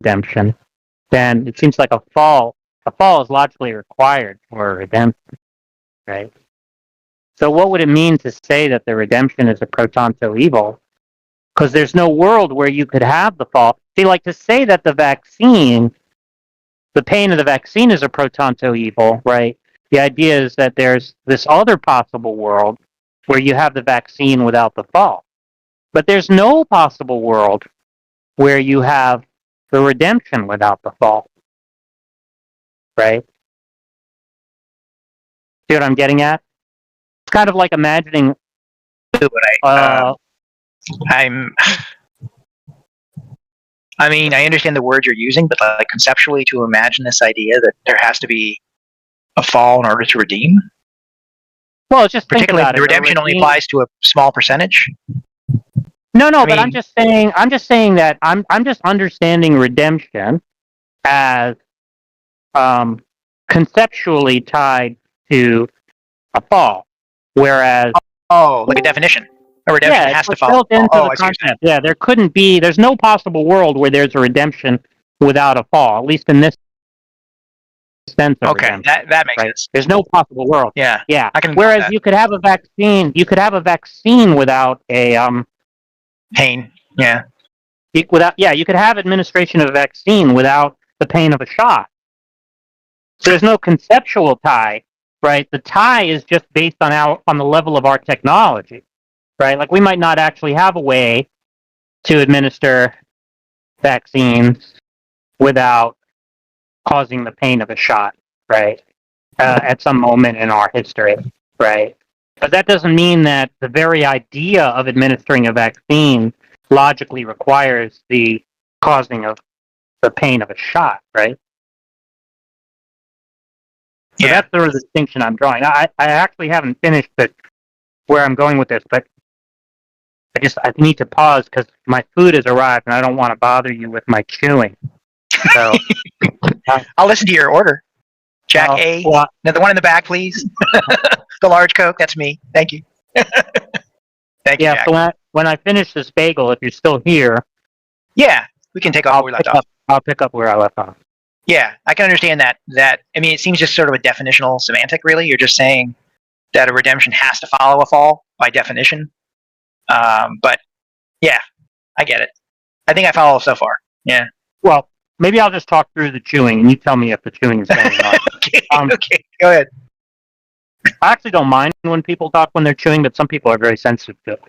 redemption, then it seems like a fall is logically required for redemption, right? So what would it mean to say that the redemption is a pro tanto evil? Because there's no world where you could have the fall. See, like to say that the pain of the vaccine is a pro tanto evil, right? The idea is that there's this other possible world where you have the vaccine without the fall. But there's no possible world where you have the redemption without the fall, right? See what I'm getting at? It's kind of like imagining. I mean, I understand the word you're using, but like conceptually, to imagine this idea that there has to be a fall in order to redeem. Well, just think particularly about the redemption only applies to a small percentage. No, but I'm just saying that I'm just understanding redemption as conceptually tied to a fall, whereas like a definition. A redemption has to follow. Built into the concept. Yeah, there's no possible world where there's a redemption without a fall, at least in this sense of redemption. That makes sense. There's no possible world. Yeah. I can. Whereas you could have a vaccine, without a pain. Yeah. You could have administration of a vaccine without the pain of a shot. So there's no conceptual tie, right? The tie is just based on the level of our technology, right? Like we might not actually have a way to administer vaccines without causing the pain of a shot, right? At some moment in our history, right? But that doesn't mean that the very idea of administering a vaccine logically requires the causing of the pain of a shot, right? So that's the distinction I'm drawing. I actually haven't finished where I'm going with this, but I need to pause because my food has arrived and I don't want to bother you with my chewing. So I'll listen to your order. Jack A. Now the one in the back, please. The large Coke. That's me. Thank you. Thank you, Jack. So when I finish this bagel, if you're still here, we can take off where we left off. I'll pick up where I left off. Yeah, I can understand that. I mean, it seems just sort of a definitional semantic, really. You're just saying that a redemption has to follow a fall by definition. But yeah, I get it. I think I follow so far. Yeah. Well, maybe I'll just talk through the chewing, and you tell me if the chewing is going on. Okay, go ahead. I actually don't mind when people talk when they're chewing, but some people are very sensitive to it.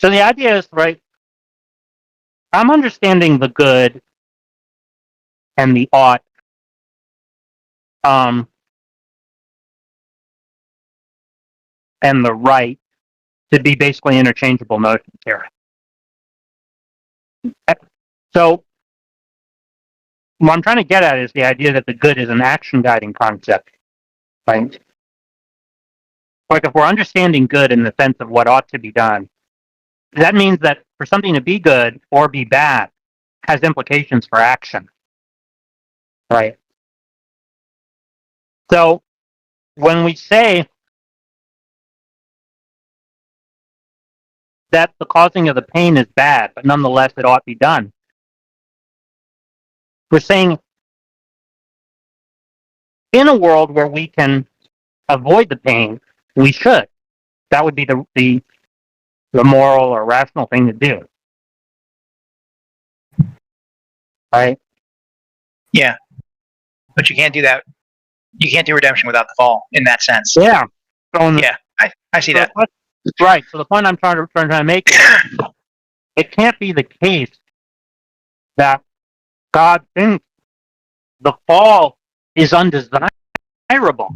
So the idea is, right, I'm understanding the good and the ought and the right to be basically interchangeable notions here. So what I'm trying to get at is the idea that the good is an action guiding concept. Right? Like if we're understanding good in the sense of what ought to be done, that means that for something to be good or be bad has implications for action. Right? So when we say that the causing of the pain is bad, but nonetheless it ought to be done, we're saying in a world where we can avoid the pain, we should. That would be the moral or rational thing to do. Right? Yeah. But you can't do that. You can't do redemption without the fall in that sense. Yeah. I see that. Right. So the point I'm trying to make is it can't be the case that God thinks the fall is undesirable.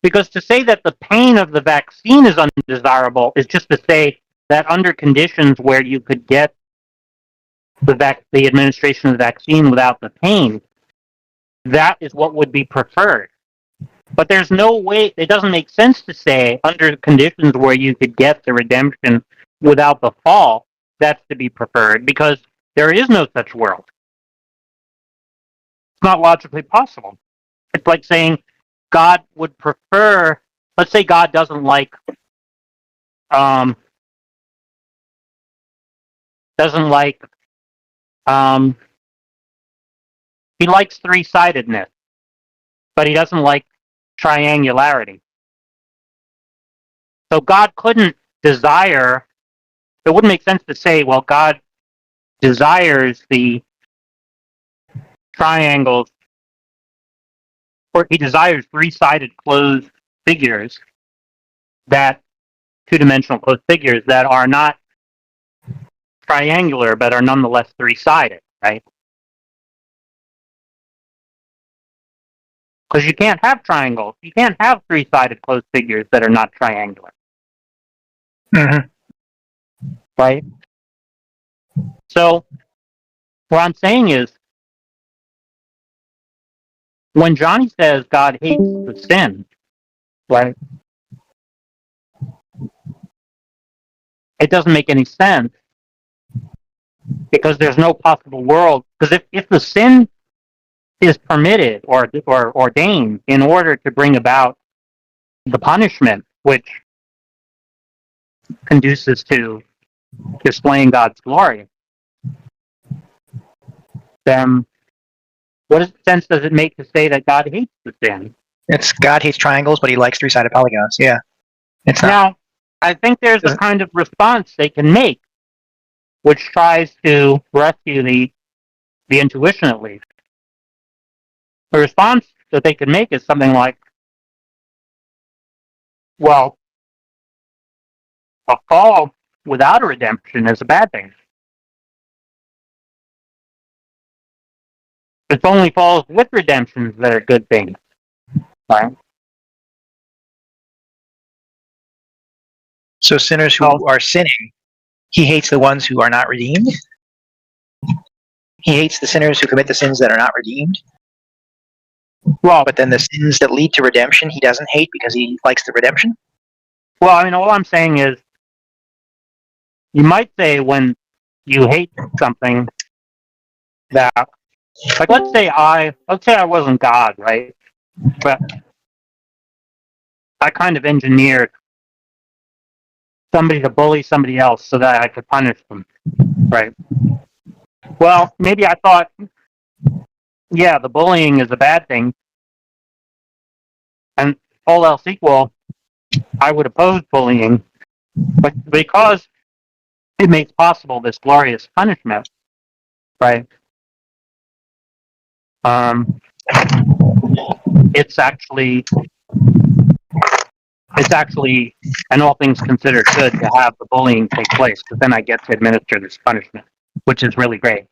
Because to say that the pain of the vaccine is undesirable is just to say that under conditions where you could get the administration of the vaccine without the pain, that is what would be preferred. But there's no way, it doesn't make sense to say under conditions where you could get the redemption without the fall, that's to be preferred, because there is no such world. It's not logically possible. It's like saying God would prefer, let's say God doesn't like that doesn't like, he likes three-sidedness, but he doesn't like triangularity. So God couldn't desire, it wouldn't make sense to say, well, God desires the triangles, or he desires three-sided closed figures, that two-dimensional closed figures that are not triangular but are nonetheless three-sided, right? Because you can't have triangles. You can't have three-sided closed figures that are not triangular. Mm-hmm. Right? So, what I'm saying is, when Johnny says God hates the sin, right, it doesn't make any sense, because there's no possible world. Because if the sin is permitted or ordained in order to bring about the punishment, which conduces to displaying God's glory, then what sense does it make to say that God hates the sin? It's God hates triangles, but he likes three-sided polygons. Yeah, it's not. Now, I think there's a kind of response they can make, which tries to rescue the intuition, at least. The response that they can make is something like, well, a fall without a redemption is a bad thing. It's only falls with redemptions that are good things, right? So sinners who are sinning, he hates the ones who are not redeemed? He hates the sinners who commit the sins that are not redeemed? Well, but then the sins that lead to redemption he doesn't hate because he likes the redemption? Well, I mean, all I'm saying is, you might say when you hate something that, like, let's say I wasn't God, right? But I kind of engineered somebody to bully somebody else so that I could punish them, right? Well, maybe I thought, yeah, the bullying is a bad thing, and all else equal, I would oppose bullying, but because it makes possible this glorious punishment, right? It's actually, and all things considered, good to have the bullying take place, because then I get to administer this punishment, which is really great.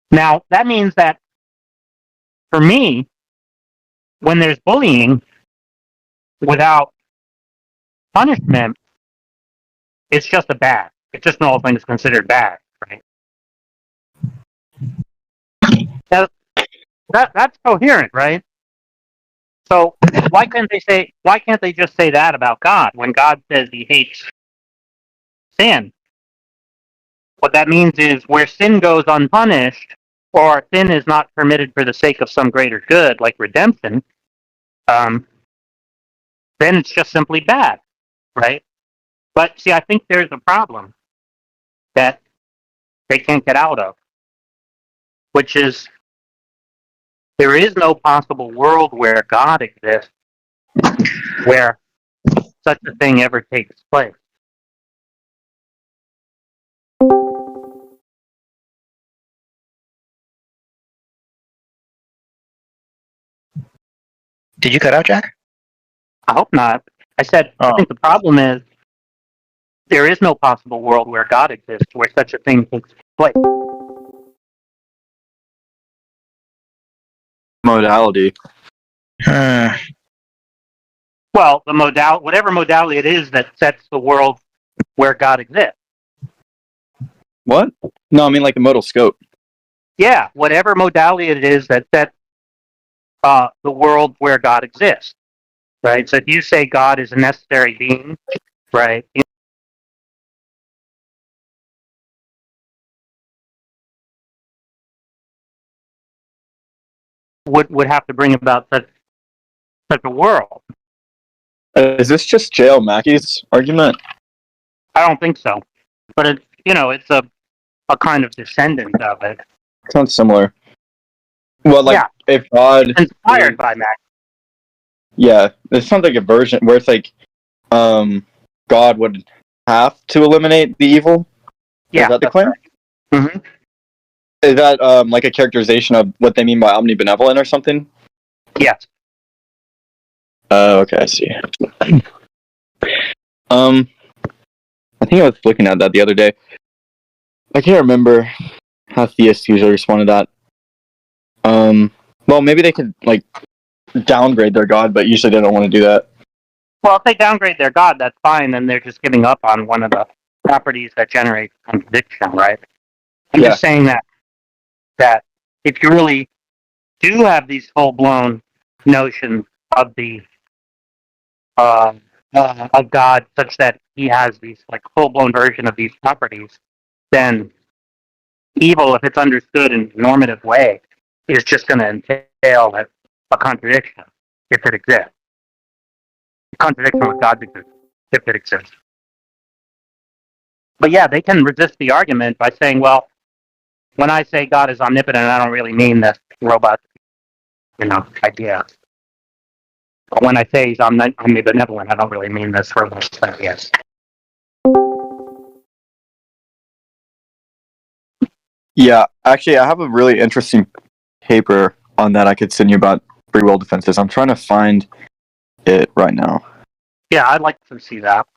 Now, that means that, for me, when there's bullying without punishment, it's just it's just all things considered bad, right? That's coherent, right? So why can't they just say that about God when God says he hates sin? What that means is, where sin goes unpunished, or sin is not permitted for the sake of some greater good, like redemption, then it's just simply bad, right? But see, I think there's a problem that they can't get out of, which is, there is no possible world where God exists where such a thing ever takes place. Did you cut out, Jack? I hope not. I said, I think the problem is, there is no possible world where God exists where such a thing takes place. Modality. Well, whatever modality it is that sets the world where God exists. What? No, I mean like the modal scope. Yeah, whatever modality it is that sets the world where God exists, right? So if you say God is a necessary being, right? Would have to bring about such a world. Is this just J.L. Mackey's argument? I don't think so. But it's a kind of descendant of it. Sounds similar. Well, like Yeah. if God Inspired by Mac. yeah, it sounds like a version where it's like, God would have to eliminate the evil. Yeah, Is that the that's claim? right. Mm-hmm. Is that like a characterization of what they mean by omnibenevolent or something? Yes. Okay, I see. I think I was looking at that the other day. I can't remember how theists usually respond to that. Well, maybe they could like downgrade their God, but usually they don't want to do that. Well, if they downgrade their God, that's fine. Then they're just giving up on one of the properties that generate contradiction, right? I'm just saying that if you really do have these full blown notions of the of God, such that He has these like full blown version of these properties, then evil, if it's understood in a normative way, is just going to entail a contradiction if it exists. A contradiction with God's existence, if it exists. But yeah, they can resist the argument by saying, well, when I say God is omnipotent, I don't really mean this robot, idea. But when I say he's omnibenevolent, I don't really mean this robot idea. Yeah, actually, I have a really interesting paper on that I could send you about free will defenses. I'm trying to find it right now. Yeah, I'd like to see that.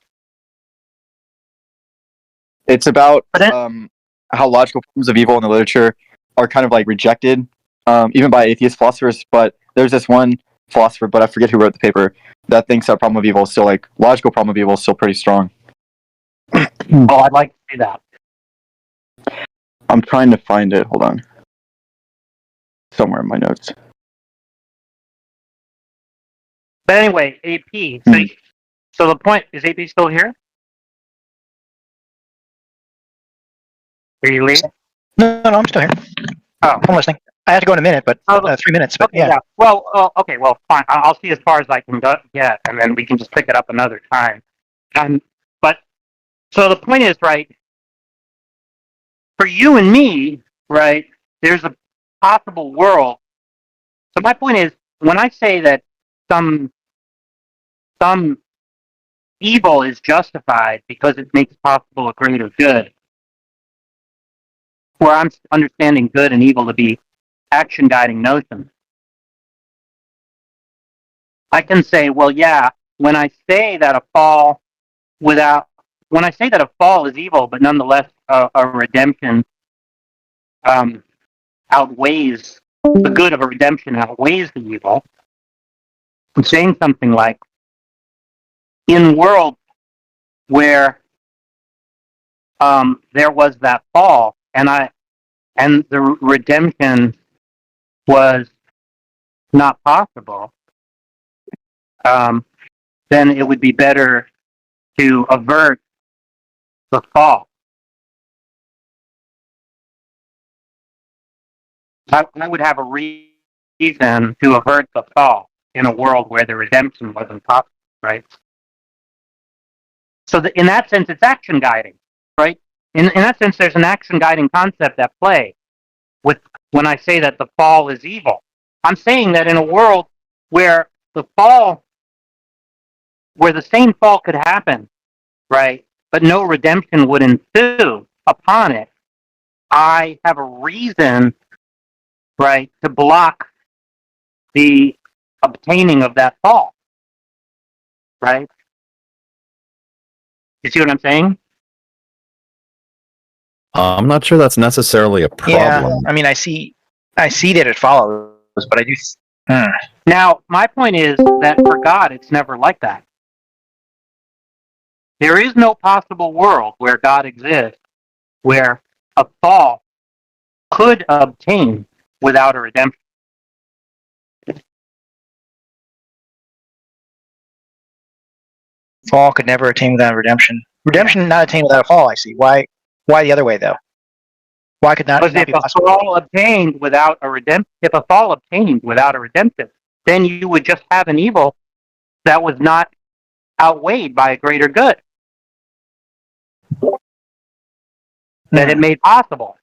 It's about how logical forms of evil in the literature are kind of like rejected, even by atheist philosophers. But there's this one philosopher, but I forget who wrote the paper, that thinks that problem of evil is still like logical problem of evil is still pretty strong. Oh, I'd like to see that. I'm trying to find it. Hold on. Somewhere in my notes. But anyway, AP. So the point is, AP still here? Are you leaving? No, I'm still here. Oh, I'm listening. I have to go in a minute, but 3 minutes. But okay, yeah. Well, okay. Well, fine. I'll see as far as I can get, and then we can just pick it up another time. But so the point is, right? For you and me, right? There's a possible world. So my point is, when I say that some evil is justified because it makes possible a greater good, where I'm understanding good and evil to be action guiding notions, I can say, well, yeah, when I say that a fall is evil, but nonetheless a redemption outweighs the good of a redemption outweighs the evil. I'm saying something like, in worlds where there was that fall, and the redemption was not possible, then it would be better to avert the fall. I would have a reason to avert the fall in a world where the redemption wasn't possible, right? So in that sense, it's action guiding, right? In that sense, there's an action guiding concept at play with when I say that the fall is evil. I'm saying that in a world where the same fall could happen, right, but no redemption would ensue upon it, I have a reason, right, to block the obtaining of that fall, right? You see what I'm saying? I'm not sure that's necessarily a problem. Yeah, I mean, I see that it follows, but I do. Now, my point is that for God, it's never like that. There is no possible world where God exists where a fall could obtain without a redemption. Fall could never attain without redemption. Redemption not attain without a fall. I see. Why the other way though? Why could not? Because if a fall obtained without a redemption, then you would just have an evil that was not outweighed by a greater good. that it made possible.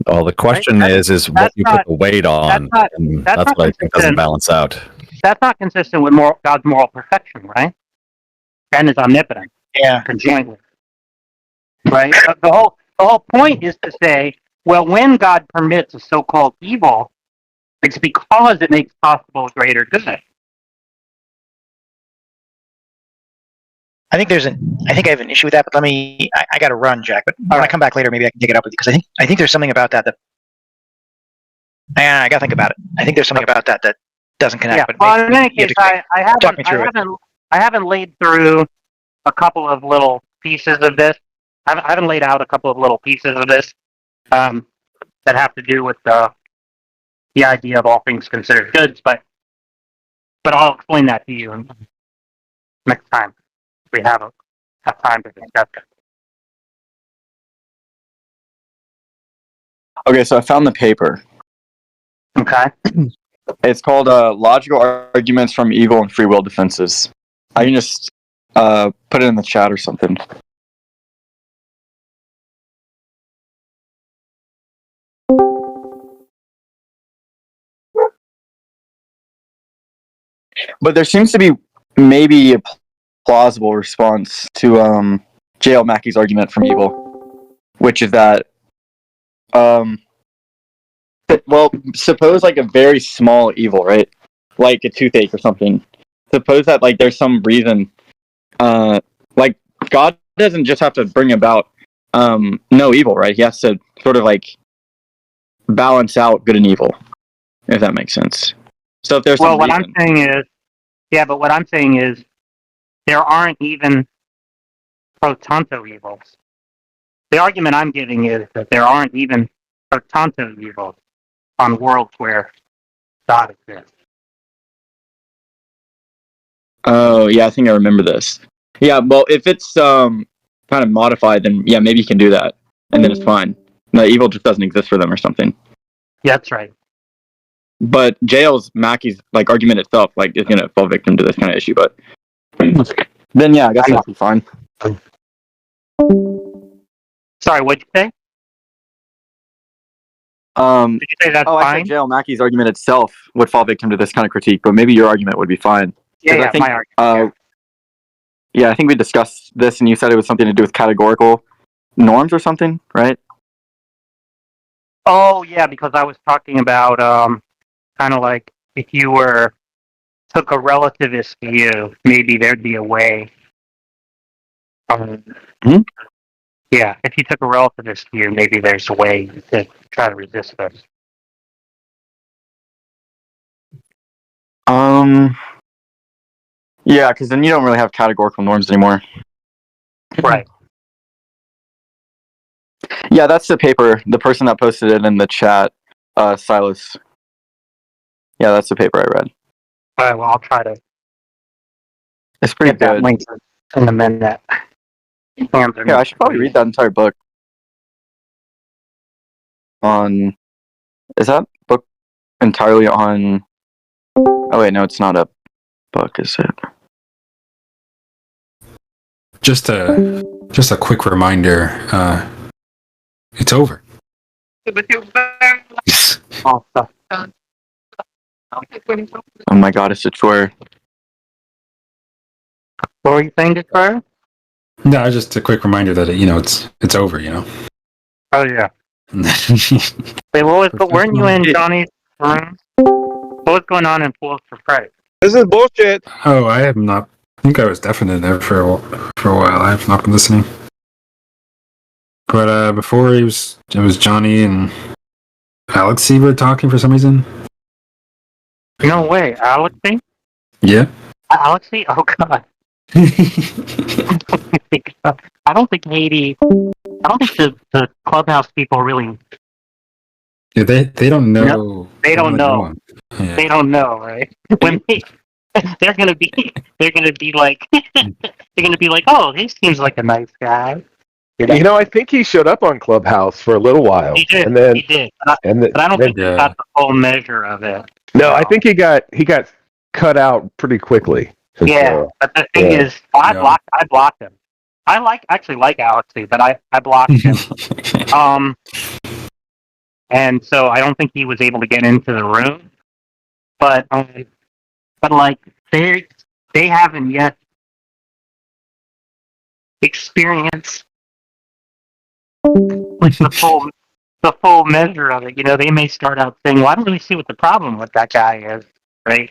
Well, the question Right? is what That's you not- put the weight on, and that's that's not what I think doesn't consistent. balance out. That's not consistent with God's moral perfection, right? And is omnipotent Yeah. conjointly, right? The whole point is to say, well, when God permits a so-called evil, it's because it makes possible greater good. I think I have an issue with that, but I got to run, Jack. But when I come back later, maybe I can take it up with you because I think there's something about that I got to think about it. I think there's something about that doesn't connect. Yeah. But Well, in any case, I haven't laid through a couple of little pieces of this. I haven't laid out a couple of little pieces of this that have to do with the idea of all things considered goods, but I'll explain that to you next time if we have time to discuss it. Okay, so I found the paper. Okay. It's called Logical Arguments from Evil and Free Will Defenses. I can just put it in the chat or something. But there seems to be maybe a plausible response to J.L. Mackey's argument from evil, which is that well, suppose like a very small evil, right? Like a toothache or something. Suppose that like there's some reason, like God doesn't just have to bring about no evil, right? He has to sort of like balance out good and evil, if that makes sense. So if there's well, some what reason, I'm saying is, yeah, but what I'm saying is, there aren't even pro tanto evils. The argument I'm giving is that there aren't even pro tanto evils on worlds where God exists. oh yeah, I think I remember this. Yeah, well, if it's kind of modified, then yeah, maybe you can do that, and then it's fine. The evil just doesn't exist for them or something. Yeah, that's right. But J.L. Mackey's like argument itself like is gonna fall victim to this kind of issue. But then yeah, I guess that'd be fine. Sorry, what'd you say? Did you say that's I fine? said J.L. Mackey's argument itself would fall victim to this kind of critique, but maybe your argument would be fine. Yeah, I think, my argument. Yeah, I think we discussed this, and you said it was something to do with categorical norms or something, right? Oh, yeah, because I was talking about kind of like if you took a relativist view, maybe there'd be a way. Yeah, if you took a relativist view, maybe there's a way to try to resist this. Yeah, because then you don't really have categorical norms anymore. Right. Yeah, that's the paper. The person that posted it in the chat, Silas. Yeah, that's the paper I read. All right, well, I'll try to It's pretty get that good. link in a minute. Yeah, I should probably read that entire book. Is that book entirely on? Oh wait, no, it's not a book, is it? Just a quick reminder. It's over. Oh, Oh my god, it's a chore. what were you saying, Despair? No, just a quick reminder that it's over. Oh, yeah. Wait, weren't you in Johnny's room? What was going on in Pools for Price? This is bullshit. Oh, I have not. I think I was definitely there for a while. I have not been listening. But before it was Johnny and Alex Siebert talking for some reason. No way, Alexi? Yeah. Alexi? Oh god. I don't think the Clubhouse people really. Yeah, they don't know. They don't know. On. Yeah. They don't know, right? When they're gonna be like, oh, he seems like a nice guy. You know, I think he showed up on Clubhouse for a little while. He did. And then, he did. But I don't think he got the full measure of it. No, I think he got cut out pretty quickly. Yeah, but the thing is, I blocked him. actually like Alexei, but I blocked him. And so I don't think he was able to get into the room. But like they haven't yet experienced like the full measure of it. You know, they may start out saying, "Well, I don't really see what the problem with that guy is." Right?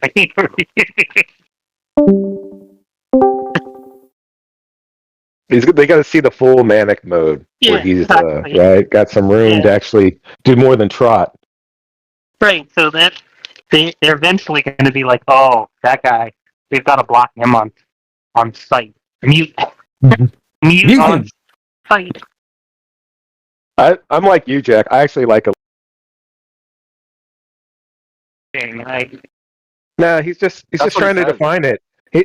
They got to see the full manic mode where Yeah, he's exactly. right, got some room to actually do more than trot. Right. So that they're eventually going to be like, "Oh, that guy. They've got to block him on site. Mute on site." I'm like you, Jack. I actually like a. Nah, he's just trying to define it.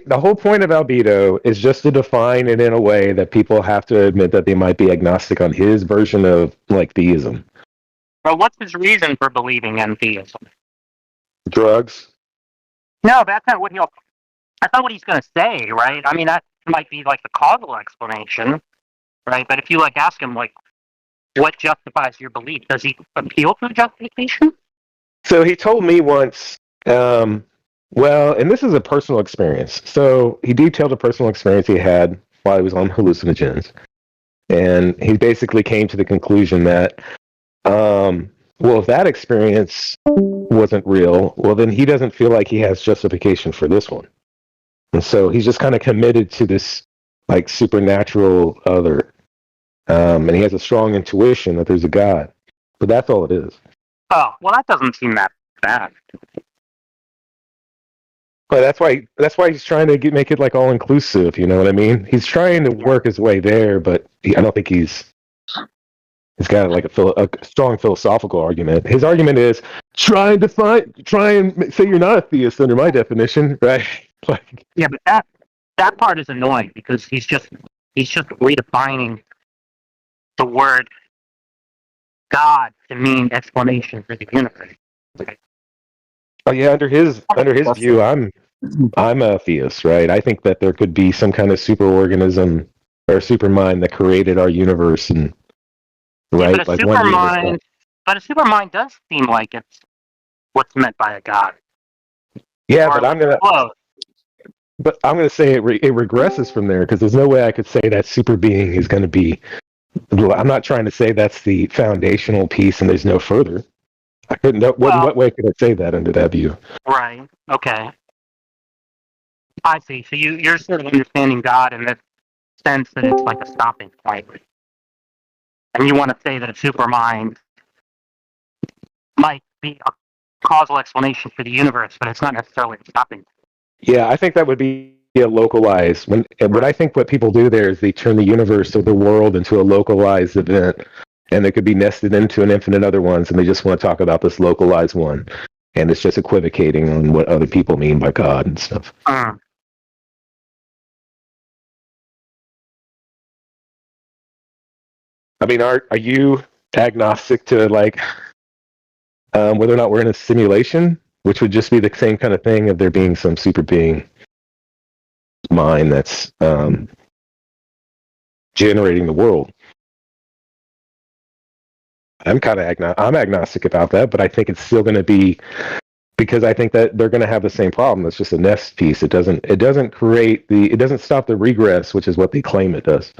The whole point of albedo is just to define it in a way that people have to admit that they might be agnostic on his version of like theism. Well, what's his reason for believing in theism? Drugs. No, that's not what that's not what he's going to say, right? I mean, that might be like the causal explanation, right? But if you like ask him like, what justifies your belief? Does he appeal to justification? So he told me once. Well, and this is a personal experience. So he detailed a personal experience he had while he was on hallucinogens. And he basically came to the conclusion that, well, if that experience wasn't real, well, then he doesn't feel like he has justification for this one. And so he's just kind of committed to this, like, supernatural other. And he has a strong intuition that there's a God. But that's all it is. Oh, well, that doesn't seem that bad. But that's why he's trying to make it like all inclusive. You know what I mean? He's trying to work his way there, but I don't think he's got like a strong philosophical argument. His argument is try and say you're not a theist under my definition, right? Like, yeah, but that part is annoying because he's just redefining the word God to mean explanation for the universe. oh yeah, under his view, I'm a theist, right? I think that there could be some kind of superorganism or supermind that created our universe, and right, but a supermind does seem like it's what's meant by a god. Yeah, but I'm gonna say it regresses from there because there's no way I could say that super being is going to be. I'm not trying to say that's the foundational piece, and there's no further. I couldn't. What way could I say that under that view? Right. Okay. I see. So you're sort of understanding God in the sense that it's like a stopping point, and you want to say that a supermind might be a causal explanation for the universe, but it's not necessarily a stopping point. Yeah, I think that would be a localized. What I think what people do there is they turn the universe or the world into a localized event, and it could be nested into an infinite other ones, and they just want to talk about this localized one, and it's just equivocating on what other people mean by God and stuff. I mean, are you agnostic to like whether or not we're in a simulation, which would just be the same kind of thing of there being some super being mind that's generating the world? I'm kind of I'm agnostic about that, but I think it's still going to be because I think that they're going to have the same problem. It's just a nest piece. It doesn't stop the regress, which is what they claim it does.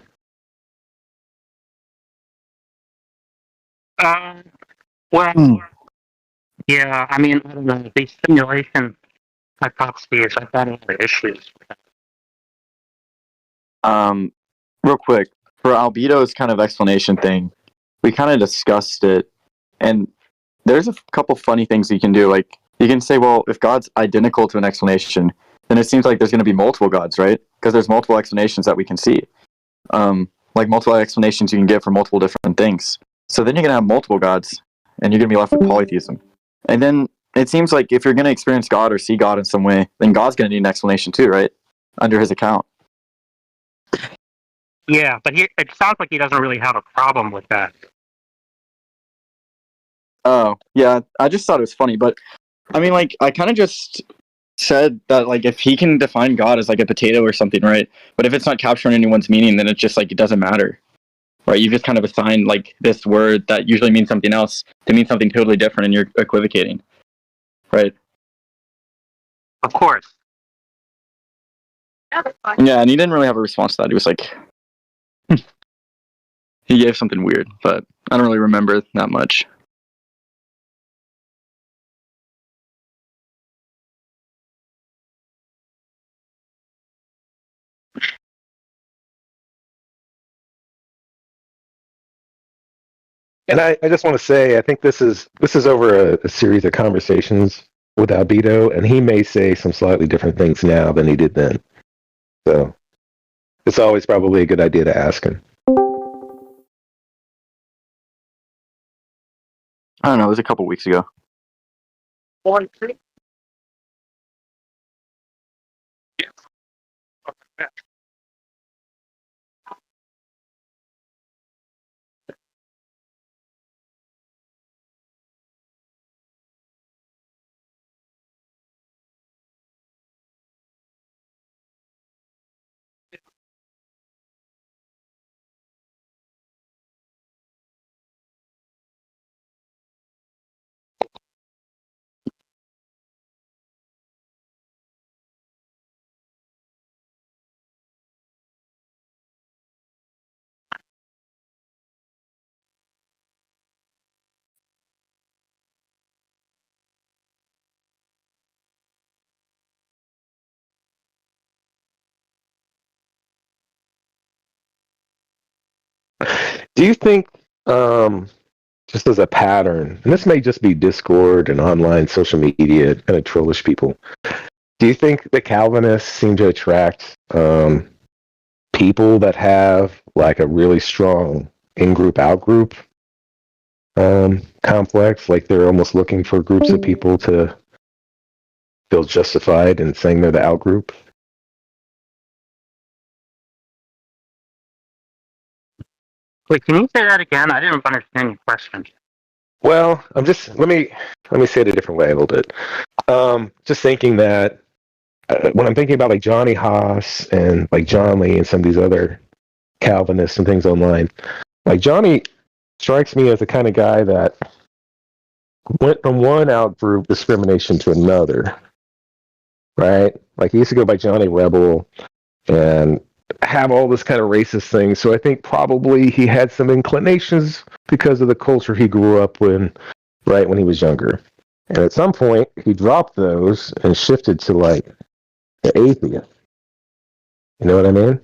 Yeah, I mean, I don't know. The simulation hypotheses, I've got other issues. Real quick, for albedo's kind of explanation thing, we kind of discussed it, and there's a couple funny things you can do. Like, you can say, well, if God's identical to an explanation, then it seems like there's going to be multiple gods, right? Because there's multiple explanations that we can see. Like multiple explanations you can get for multiple different things. So then you're going to have multiple gods, and you're going to be left with polytheism. And then it seems like if you're going to experience God or see God in some way, then God's going to need an explanation too, right? Under his account. Yeah, but it sounds like he doesn't really have a problem with that. Oh, yeah, I just thought it was funny, but I mean, like, I kind of just said that like if he can define God as like a potato or something, right? But if it's not capturing anyone's meaning, then it's just like it doesn't matter, right? You just kind of assign like this word that usually means something else to mean something totally different, and you're equivocating, right? Of course. Yeah, and he didn't really have a response to that. He was like, he gave something weird, but I don't really remember that much. And I just want to say, I think this is over a series of conversations with Albito, and he may say some slightly different things now than he did then. So it's always probably a good idea to ask him. I don't know. It was a couple weeks ago. Do you think, just as a pattern, and this may just be Discord and online social media kind of trollish people, do you think the Calvinists seem to attract people that have like a really strong in-group, out-group complex? Like they're almost looking for groups of people to feel justified in saying they're the out-group? Wait, can you say that again? I didn't understand your question. Well, let me say it a different way a little bit. Just thinking that when I'm thinking about like Johnny Haas and like John Lee and some of these other Calvinists and things online, like Johnny strikes me as the kind of guy that went from one out group discrimination to another, right? Like he used to go by Johnny Rebel and have all this kind of racist thing. So I think probably he had some inclinations because of the culture he grew up in, right, when he was younger. And at some point, he dropped those and shifted to like the atheist. You know what I mean?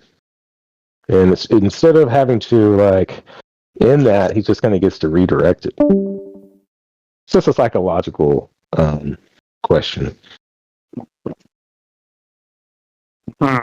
And instead of having to like in that, he just kind of gets to redirect it. It's just a psychological question. Hmm.